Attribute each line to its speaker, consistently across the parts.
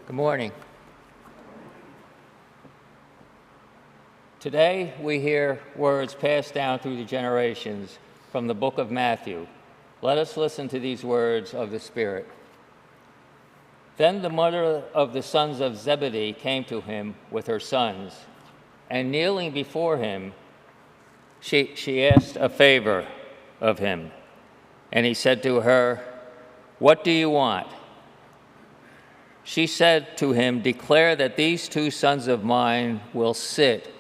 Speaker 1: Good morning. Today we hear words passed down through the generations from the book of Matthew. Let us listen to these words of the Spirit. Then the mother of the sons of Zebedee came to him with her sons, and kneeling before him, she asked a favor of him. And he said to her, "What do you want?" She said to him, "Declare that these two sons of mine will sit,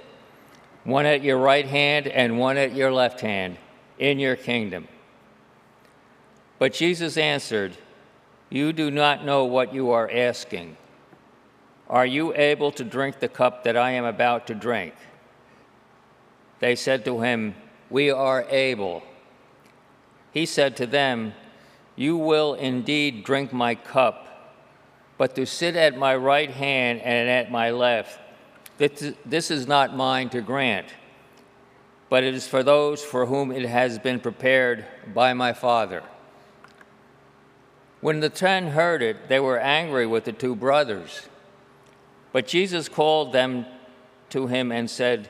Speaker 1: one at your right hand and one at your left hand, in your kingdom." But Jesus answered, "You do not know what you are asking. Are you able to drink the cup that I am about to drink?" They said to him, "We are able." He said to them, "You will indeed drink my cup, but to sit at my right hand and at my left, this is not mine to grant, but it is for those for whom it has been prepared by my Father." When the 10 heard it, they were angry with the two brothers. But Jesus called them to him and said,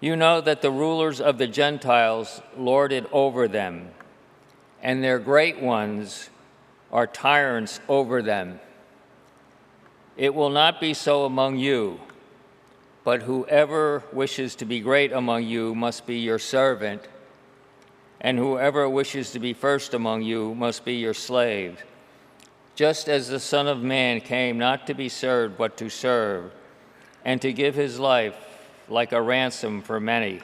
Speaker 1: "You know that the rulers of the Gentiles lord it over them, and their great ones are tyrants over them. It will not be so among you, but whoever wishes to be great among you must be your servant, and whoever wishes to be first among you must be your slave, just as the Son of Man came not to be served, but to serve, and to give his life like a ransom for many."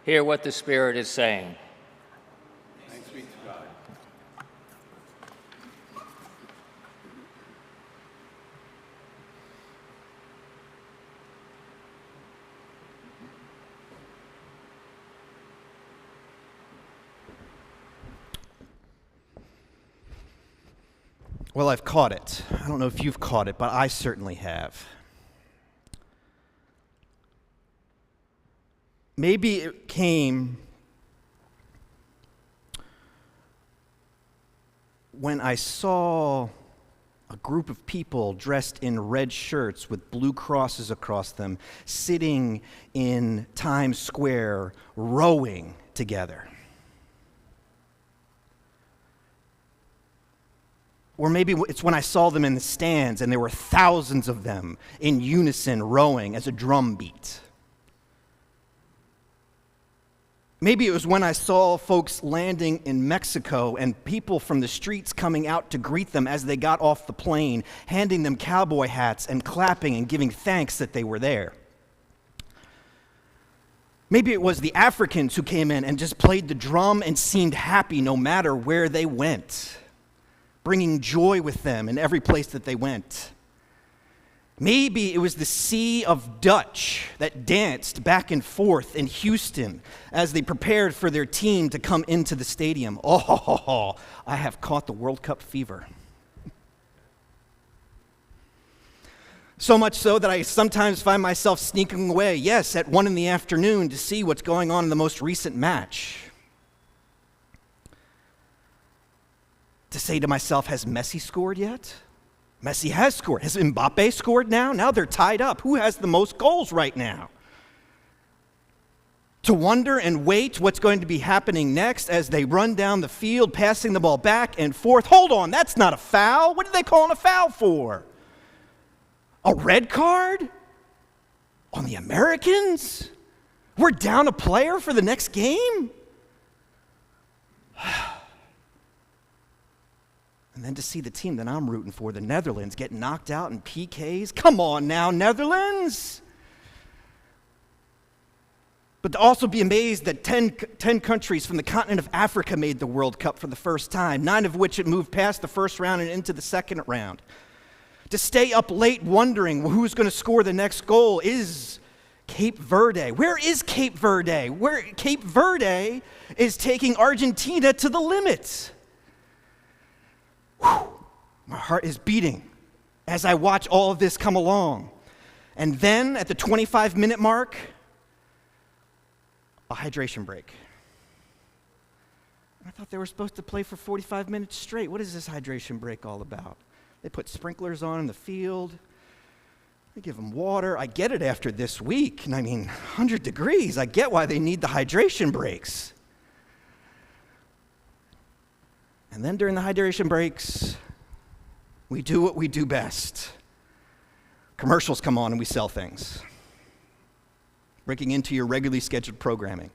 Speaker 1: Hear what the Spirit is saying.
Speaker 2: Thanks be to God.
Speaker 3: Well, I've caught it. I don't know if you've caught it, but I certainly have. Maybe it came when I saw a group of people dressed in red shirts with blue crosses across them sitting in Times Square rowing together. Or maybe it's when I saw them in the stands and there were thousands of them in unison rowing as a drum beat. Maybe it was when I saw folks landing in Mexico and people from the streets coming out to greet them as they got off the plane, handing them cowboy hats and clapping and giving thanks that they were there. Maybe it was the Africans who came in and just played the drum and seemed happy no matter where they went, bringing joy with them in every place that they went. Maybe it was the sea of Dutch that danced back and forth in Houston as they prepared for their team to come into the stadium. Oh, I have caught the World Cup fever. So much so that I sometimes find myself sneaking away, yes, at 1 PM to see what's going on in the most recent match. To say to myself, has Messi scored yet? Messi has scored. Has Mbappe scored now? Now they're tied up. Who has the most goals right now? To wonder and wait what's going to be happening next as they run down the field, passing the ball back and forth. Hold on, that's not a foul. What are they calling a foul for? A red card? On the Americans? We're down a player for the next game? And then to see the team that I'm rooting for, the Netherlands, get knocked out in PKs. Come on now, Netherlands. But to also be amazed that 10 countries from the continent of Africa made the World Cup for the first time, 9 of which had moved past the first round and into the second round. To stay up late wondering who's going to score the next goal is Cape Verde. Where is Cape Verde? Cape Verde is taking Argentina to the limit. Whew. My heart is beating as I watch all of this come along. And then at the 25-minute mark, a hydration break. I thought they were supposed to play for 45 minutes straight. What is this hydration break all about? They put sprinklers on in the field. They give them water. I get it after this week. And 100 degrees. I get why they need the hydration breaks. And then during the hydration breaks, we do what we do best. Commercials come on and we sell things, breaking into your regularly scheduled programming.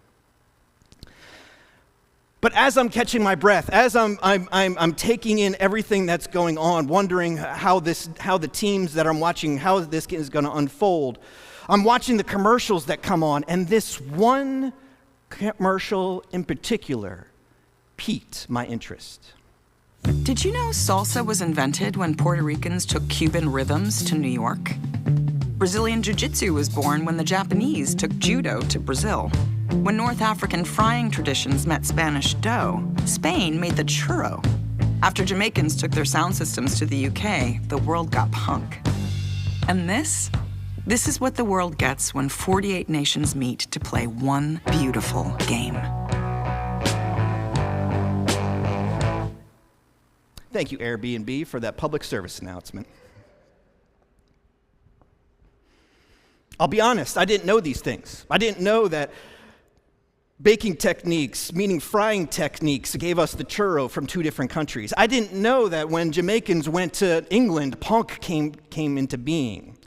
Speaker 3: But as I'm catching my breath, as I'm taking in everything that's going on, wondering how the teams that I'm watching, how this is going to unfold, I'm watching the commercials that come on, and this one commercial in particular piqued my interest.
Speaker 4: Did you know salsa was invented when Puerto Ricans took Cuban rhythms to New York? Brazilian Jiu-Jitsu was born when the Japanese took judo to Brazil. When North African frying traditions met Spanish dough, Spain made the churro. After Jamaicans took their sound systems to the UK, the world got punk. And this is what the world gets when 48 nations meet to play one beautiful game.
Speaker 3: Thank you, Airbnb, for that public service announcement. I'll be honest, I didn't know these things. I didn't know that baking techniques, meaning frying techniques, gave us the churro from two different countries. I didn't know that when Jamaicans went to England, punk came into being.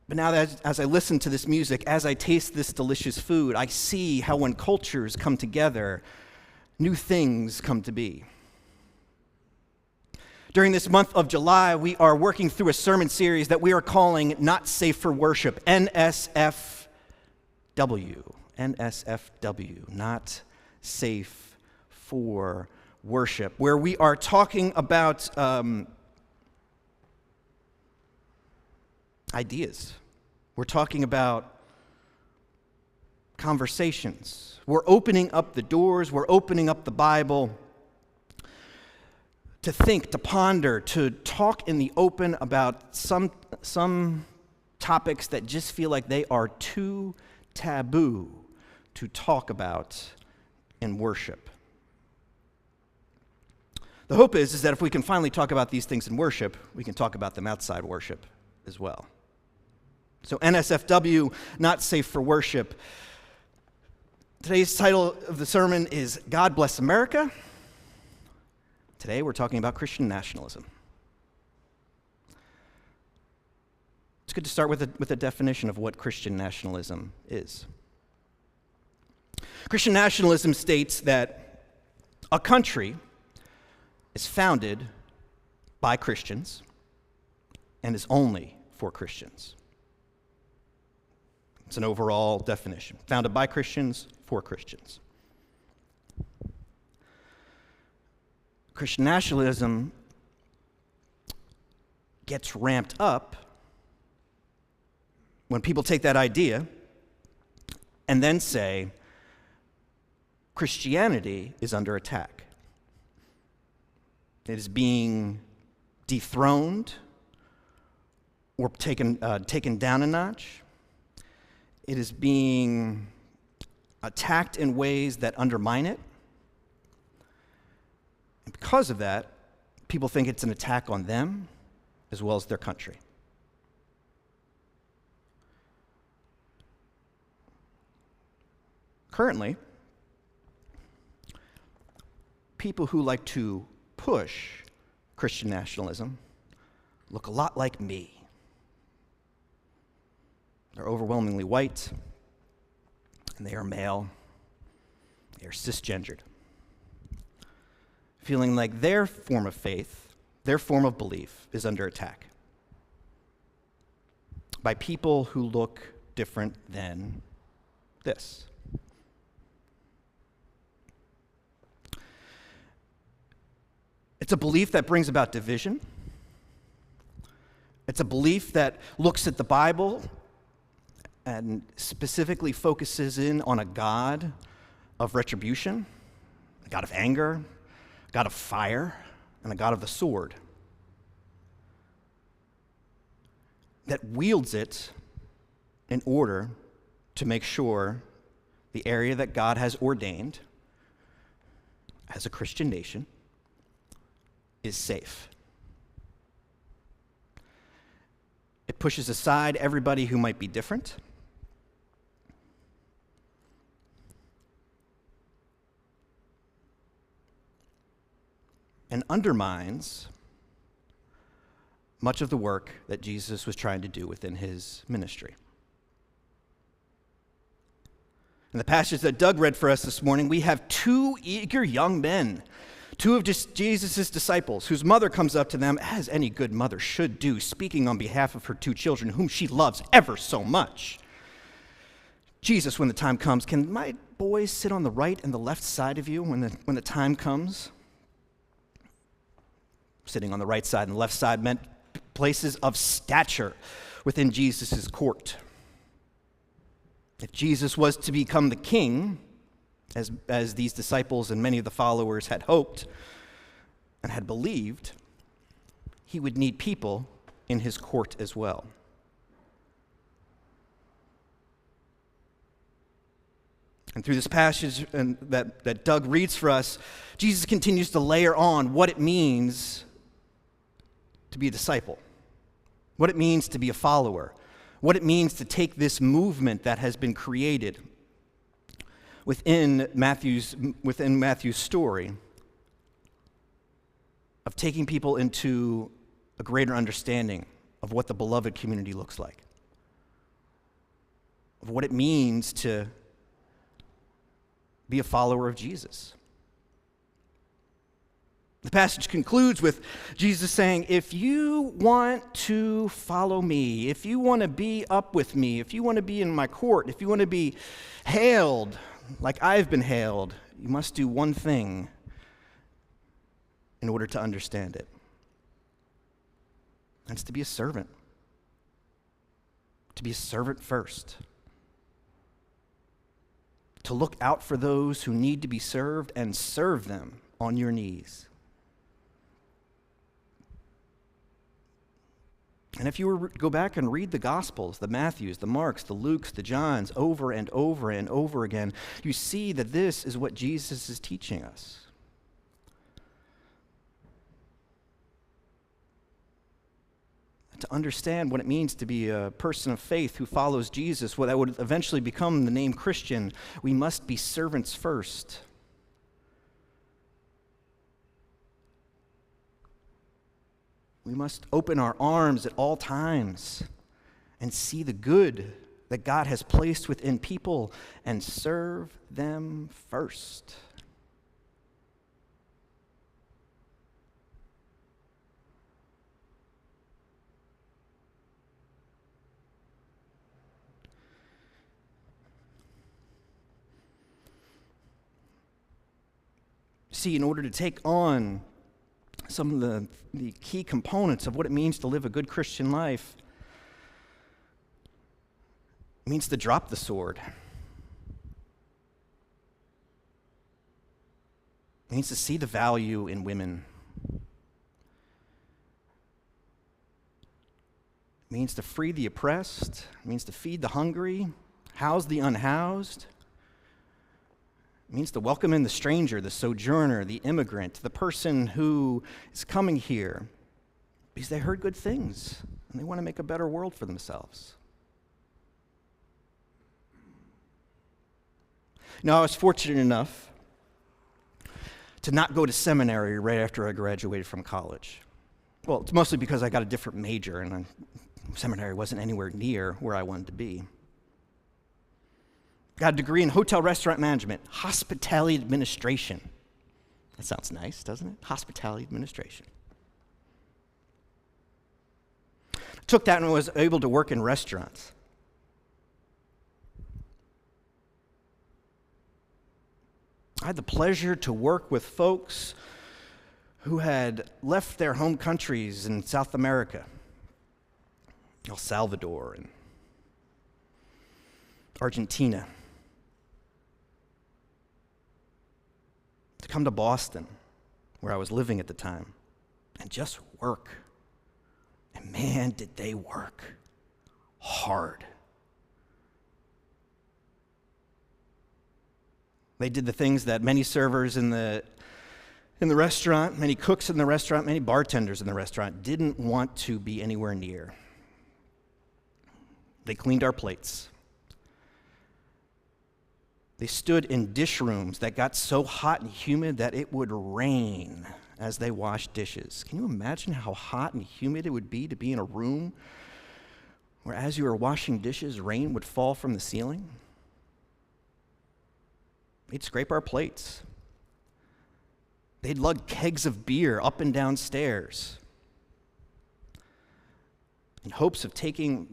Speaker 3: But now that as I listen to this music, as I taste this delicious food, I see how when cultures come together, new things come to be. During this month of July, we are working through a sermon series that we are calling Not Safe for Worship, NSFW. NSFW, Not Safe for Worship, where we are talking about ideas. We're talking about conversations. We're opening up the doors. We're opening up the Bible to think, to ponder, to talk in the open about some topics that just feel like they are too taboo to talk about in worship. The hope is that if we can finally talk about these things in worship, we can talk about them outside worship as well. So NSFW, Not Safe for Worship. Today's title of the sermon is God Bless America. Today we're talking about Christian nationalism. It's good to start with a definition of what Christian nationalism is. Christian nationalism states that a country is founded by Christians and is only for Christians. It's an overall definition. Founded by Christians, for Christians. Christian nationalism gets ramped up when people take that idea and then say, Christianity is under attack. It is being dethroned or taken down a notch. It is being attacked in ways that undermine it. And because of that, people think it's an attack on them as well as their country. Currently, people who like to push Christian nationalism look a lot like me. They're overwhelmingly white, and they are male. They are cisgendered. Feeling like their form of faith, their form of belief is under attack by people who look different than this. It's a belief that brings about division. It's a belief that looks at the Bible and specifically focuses in on a God of retribution, a God of anger, a God of fire, and a God of the sword. That wields it in order to make sure the area that God has ordained as a Christian nation is safe. pushes aside everybody who might be different. And undermines much of the work that Jesus was trying to do within his ministry. In the passage that Doug read for us this morning, we have two eager young men, two of Jesus' disciples, whose mother comes up to them, as any good mother should do, speaking on behalf of her two children, whom she loves ever so much. Jesus, when the time comes, can my boys sit on the right and the left side of you when the time comes? Sitting on the right side and the left side meant places of stature within Jesus' court. If Jesus was to become the king, as these disciples and many of the followers had hoped and had believed, he would need people in his court as well. And through this passage that Doug reads for us, Jesus continues to layer on what it means to be a disciple, what it means to be a follower, what it means to take this movement that has been created within Matthew's story of taking people into a greater understanding of what the beloved community looks like, of what it means to be a follower of Jesus. The passage concludes with Jesus saying, if you want to follow me, if you want to be up with me, if you want to be in my court, if you want to be hailed like I've been hailed, you must do one thing in order to understand it. That's to be a servant. To be a servant first. To look out for those who need to be served and serve them on your knees. And if you were to go back and read the Gospels, the Matthews, the Marks, the Lukes, the Johns, over and over and over again, you see that this is what Jesus is teaching us. To understand what it means to be a person of faith who follows Jesus, what that would eventually become the name Christian, we must be servants first. We must open our arms at all times and see the good that God has placed within people and serve them first. See, in order to take on some of the key components of what it means to live a good Christian life, it means to drop the sword. It means to see the value in women. It means to free the oppressed. It means to feed the hungry, house the unhoused. It means to welcome in the stranger, the sojourner, the immigrant, the person who is coming here because they heard good things and they want to make a better world for themselves. Now, I was fortunate enough to not go to seminary right after I graduated from college. Well, it's mostly because I got a different major and seminary wasn't anywhere near where I wanted to be. Got a degree in hotel restaurant management, hospitality administration. That sounds nice, doesn't it? Hospitality administration. Took that and was able to work in restaurants. I had the pleasure to work with folks who had left their home countries in South America, El Salvador and Argentina, to come to Boston, where I was living at the time, and just work. And man, did they work hard. They did the things that many servers in the restaurant, many cooks in the restaurant, many bartenders in the restaurant didn't want to be anywhere near. They cleaned our plates. They stood in dish rooms that got so hot and humid that it would rain as they washed dishes. Can you imagine how hot and humid it would be to be in a room where as you were washing dishes, rain would fall from the ceiling? They'd scrape our plates. They'd lug kegs of beer up and down stairs in hopes of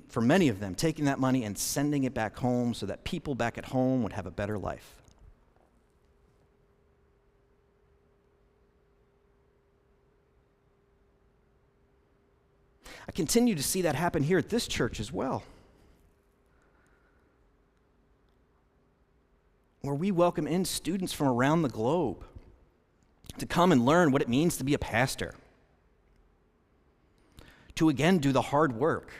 Speaker 3: for many of them, taking that money and sending it back home so that people back at home would have a better life. I continue to see that happen here at this church as well, where we welcome in students from around the globe to come and learn what it means to be a pastor, to again do the hard work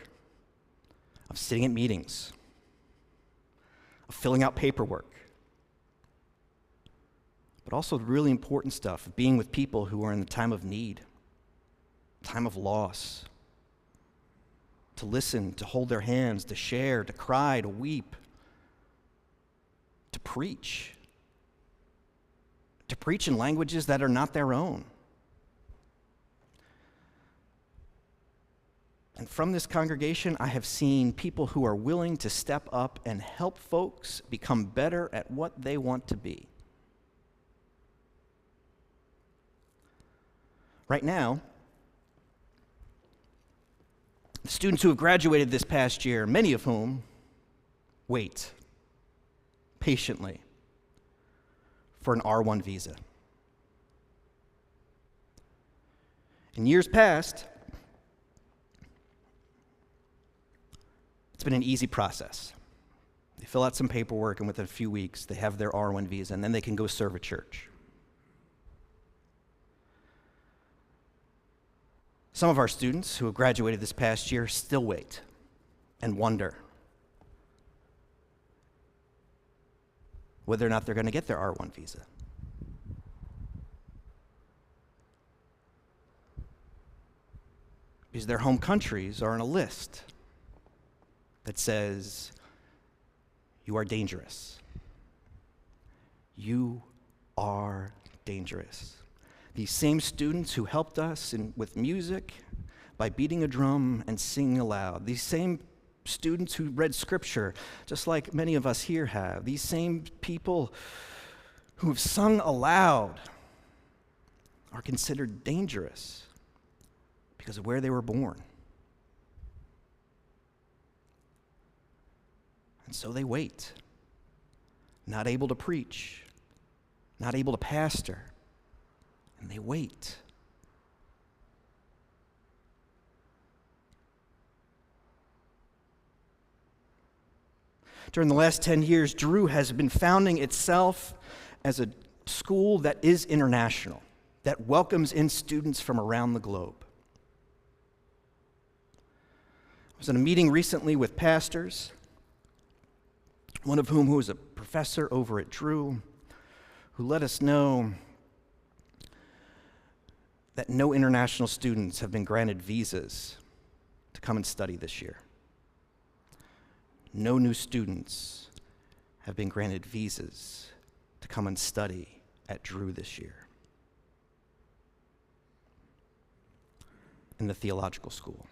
Speaker 3: of sitting at meetings, of filling out paperwork, but also the really important stuff of being with people who are in the time of need, time of loss, to listen, to hold their hands, to share, to cry, to weep, to preach in languages that are not their own. And from this congregation, I have seen people who are willing to step up and help folks become better at what they want to be. Right now, the students who have graduated this past year, many of whom wait patiently for an R1 visa. In years past, it's been an easy process. They fill out some paperwork, and within a few weeks, they have their R1 visa, and then they can go serve a church. Some of our students who have graduated this past year still wait and wonder whether or not they're going to get their R1 visa. Because their home countries are on a list that says, you are dangerous. You are dangerous. These same students who helped us with music by beating a drum and singing aloud, these same students who read scripture, just like many of us here have, these same people who have sung aloud are considered dangerous because of where they were born. And so they wait, not able to preach, not able to pastor, and they wait. During the last 10 years, Drew has been founding itself as a school that is international, that welcomes in students from around the globe. I was in a meeting recently with pastors, one of whom who is a professor over at Drew, who let us know that no international students have been granted visas to come and study this year. No new students have been granted visas to come and study at Drew this year in the theological school.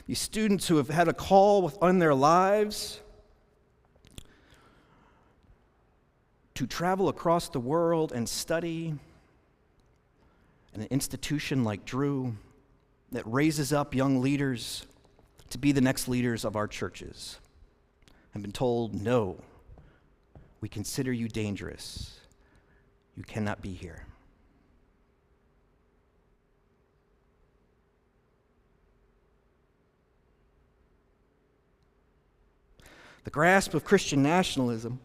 Speaker 3: These students who have had a call on their lives to travel across the world and study in an institution like Drew that raises up young leaders to be the next leaders of our churches have been told, no, we consider you dangerous. You cannot be here. The grasp of Christian nationalism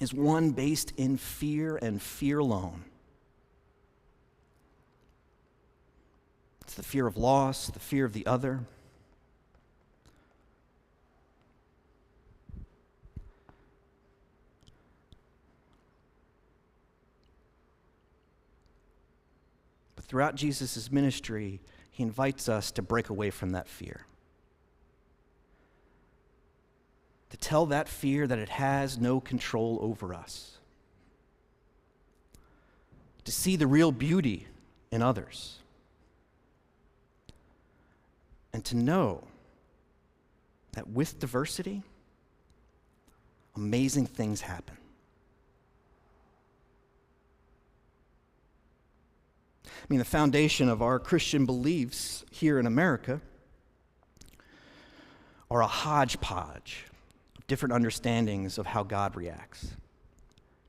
Speaker 3: is one based in fear and fear alone. It's the fear of loss, the fear of the other. But throughout Jesus' ministry, he invites us to break away from that fear. To tell that fear that it has no control over us. To see the real beauty in others. And to know that with diversity, amazing things happen. I mean, the foundation of our Christian beliefs here in America are a hodgepodge of different understandings of how God reacts.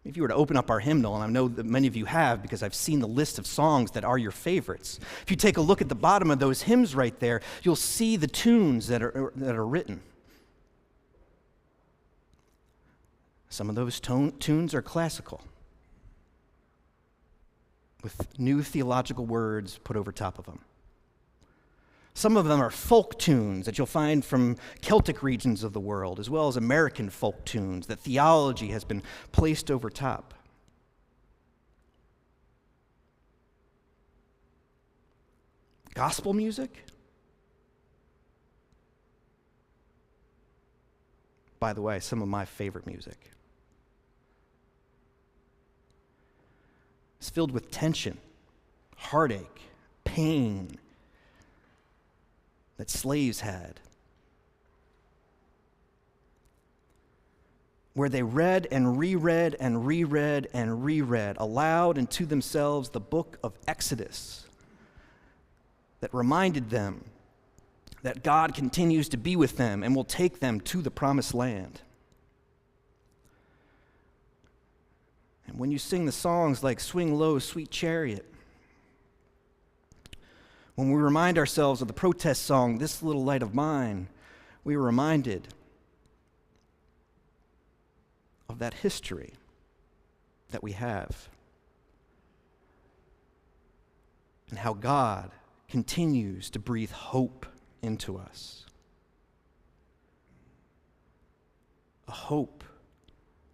Speaker 3: If you were to open up our hymnal, and I know that many of you have because I've seen the list of songs that are your favorites. If you take a look at the bottom of those hymns right there, you'll see the tunes that are written. Some of those tunes are classical, with new theological words put over top of them. Some of them are folk tunes that you'll find from Celtic regions of the world, as well as American folk tunes that theology has been placed over top. Gospel music? By the way, some of my favorite music. It's filled with tension, heartache, pain that slaves had. Where they read and reread and reread and reread aloud and to themselves the book of Exodus that reminded them that God continues to be with them and will take them to the promised land. And when you sing the songs like Swing Low, Sweet Chariot, when we remind ourselves of the protest song, This Little Light of Mine, we are reminded of that history that we have and how God continues to breathe hope into us. A hope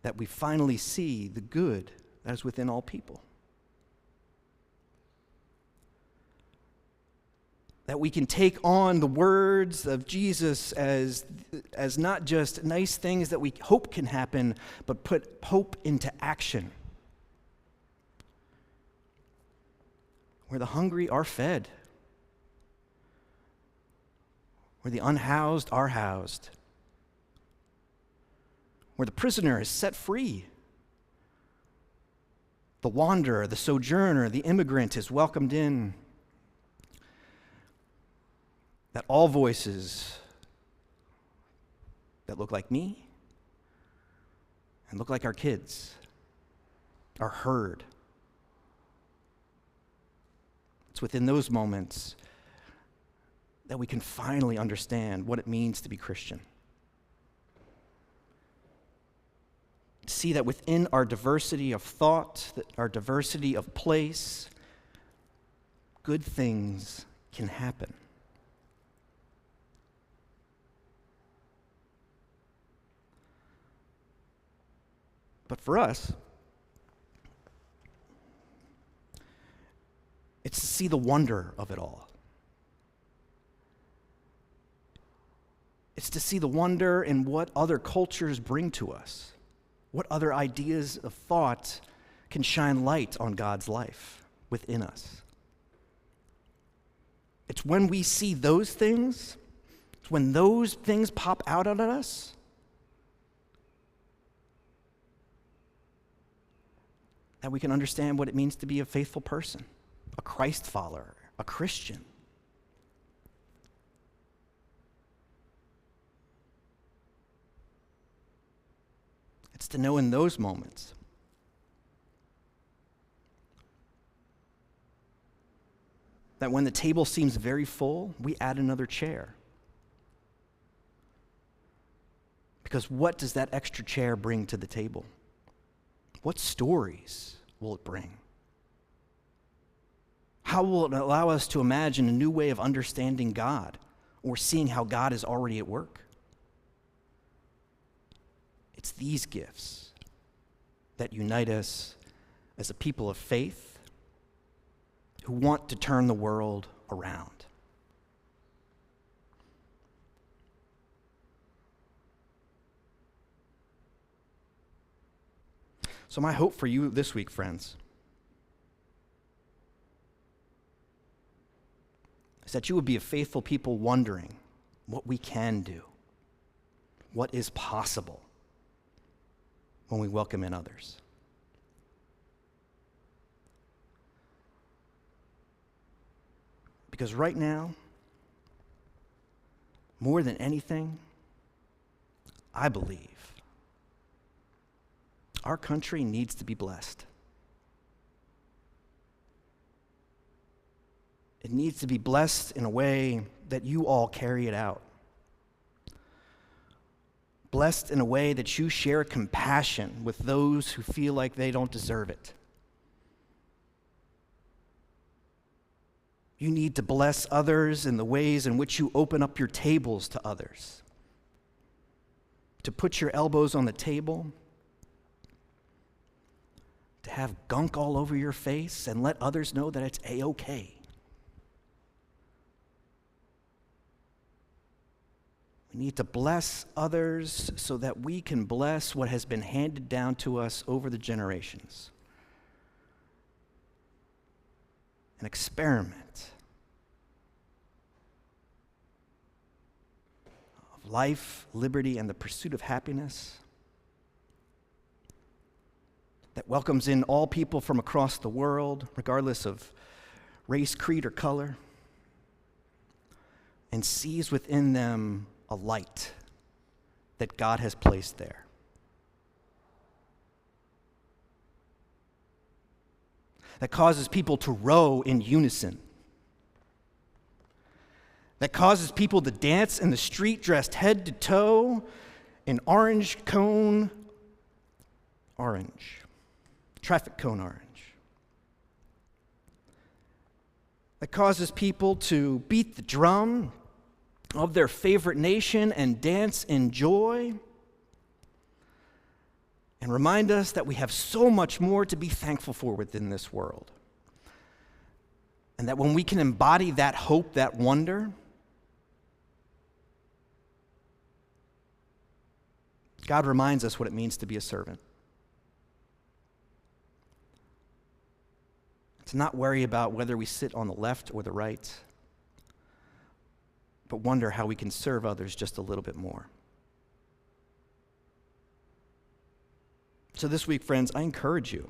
Speaker 3: that we finally see the good that is within all people. That we can take on the words of Jesus as not just nice things that we hope can happen, but put hope into action. Where the hungry are fed. Where the unhoused are housed. Where the prisoner is set free. The wanderer, the sojourner, the immigrant is welcomed in. That all voices that look like me and look like our kids are heard. It's within those moments that we can finally understand what it means to be Christian. To see that within our diversity of thought, our diversity of place, good things can happen. But for us, it's to see the wonder of it all. It's to see the wonder in what other cultures bring to us. What other ideas of thought can shine light on God's life within us. It's when we see those things, it's when those things pop out at us, that we can understand what it means to be a faithful person, a Christ follower, a Christian. It's to know in those moments that when the table seems very full, we add another chair. Because what does that extra chair bring to the table? What stories will it bring? How will it allow us to imagine a new way of understanding God or seeing how God is already at work? It's these gifts that unite us as a people of faith who want to turn the world around. So my hope for you this week, friends, is that you would be a faithful people wondering what we can do, what is possible when we welcome in others. Because right now, more than anything, I believe our country needs to be blessed. It needs to be blessed in a way that you all carry it out. Blessed in a way that you share compassion with those who feel like they don't deserve it. You need to bless others in the ways in which you open up your tables to others. To put your elbows on the table, to have gunk all over your face and let others know that it's A-okay. We need to bless others so that we can bless what has been handed down to us over the generations. An experiment of life, liberty, and the pursuit of happiness that welcomes in all people from across the world, regardless of race, creed, or color, and sees within them a light that God has placed there. That causes people to row in unison. That causes people to dance in the street dressed head to toe in orange cone orange. Traffic cone orange. That causes people to beat the drum of their favorite nation and dance in joy, and remind us that we have so much more to be thankful for within this world. And that when we can embody that hope, that wonder, God reminds us what it means to be a servant. To not worry about whether we sit on the left or the right, but wonder how we can serve others just a little bit more. So this week, friends, I encourage you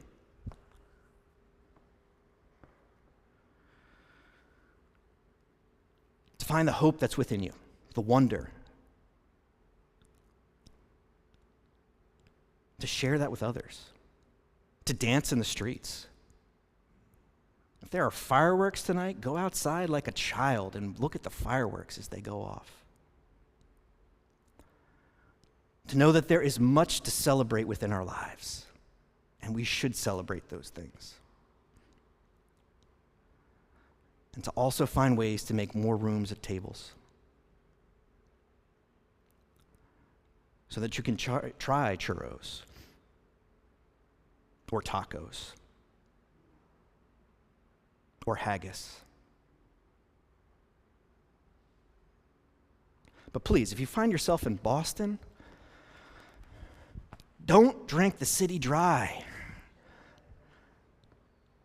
Speaker 3: to find the hope that's within you, the wonder, to share that with others, to dance in the streets. If there are fireworks tonight, go outside like a child and look at the fireworks as they go off. To know that there is much to celebrate within our lives, and we should celebrate those things. And to also find ways to make more rooms at tables so that you can try churros or tacos or haggis. But please, if you find yourself in Boston, don't drink the city dry.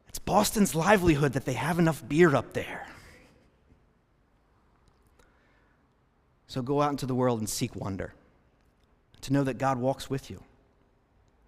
Speaker 3: It's Boston's livelihood that they have enough beer up there. So go out into the world and seek wonder, to know that God walks with you.